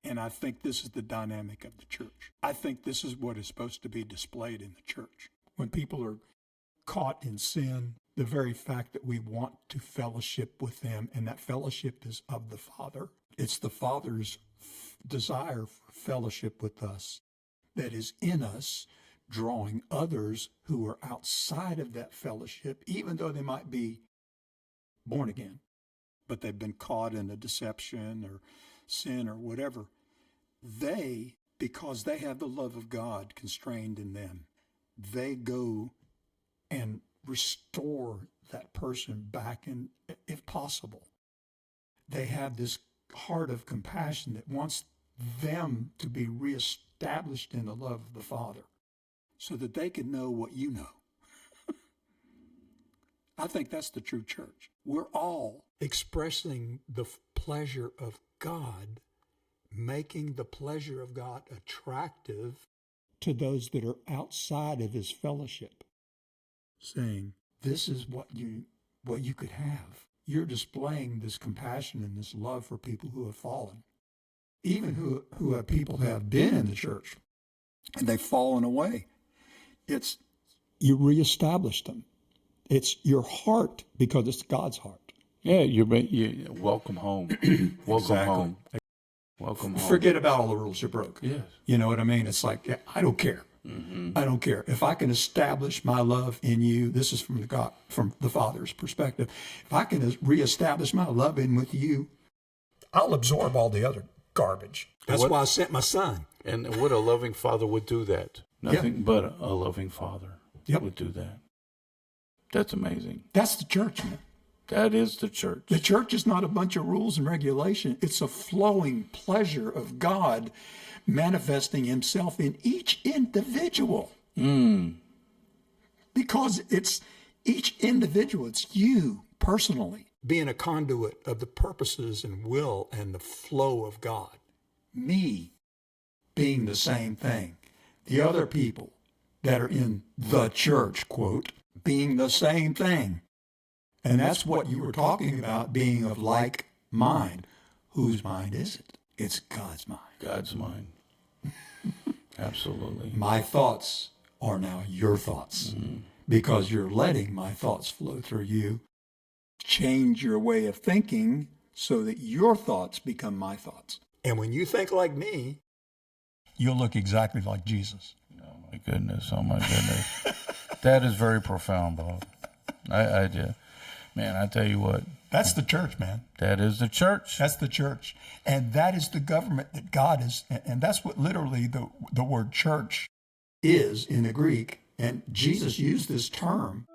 And I think this is the dynamic of the church. I think this is what is supposed to be displayed in the church. When people are caught in sin, the very fact that we want to fellowship with them, and that fellowship is of the Father. It's the Father's desire for fellowship with us that is in us, drawing others who are outside of that fellowship, even though they might be born again, but they've been caught in a deception or sin or whatever. They, because they have the love of God constrained in them, they go and restore that person back in, if possible. They have this heart of compassion that wants them to be reestablished in the love of the Father so that they can know what you know. I think that's the true church. We're all expressing the pleasure of God, making the pleasure of God attractive to those that are outside of his fellowship, saying, this is what you could have. You're displaying this compassion and this love for people who have fallen, even who have people who have been in the church and they've fallen away. It's you reestablish them. It's your heart because it's God's heart. Yeah, you welcome home. Welcome home. Welcome home. Forget about all the rules you broke. Yes. You know what I mean? It's like, I don't care. Mm-hmm. I don't care. If I can establish my love in you, this is from the Father's perspective. If I can reestablish my love in with you, I'll absorb all the other garbage. That's why I sent my son. And what a loving Father would do that. Nothing but a loving Father would do that. That's amazing. That's the church, man. That is the church. The church is not a bunch of rules and regulation. It's a flowing pleasure of God manifesting himself in each individual. Because it's each individual. It's you personally being a conduit of the purposes and will and the flow of God. Me being the same thing. The other people that are in the church, quote, being the same thing. And that's what you were talking about, being of like mind. Whose mind is it? It's God's mind. God's mind. Absolutely. My thoughts are now your thoughts because you're letting my thoughts flow through you. Change your way of thinking so that your thoughts become my thoughts. And when you think like me, you'll look exactly like Jesus. Oh, my goodness. Oh, my goodness. That is very profound, Bob. I do. Man, I tell you what. That's the church, man. That is the church. That's the church. And that is the government that God is. And that's what literally the word church is in the Greek. And Jesus used this term.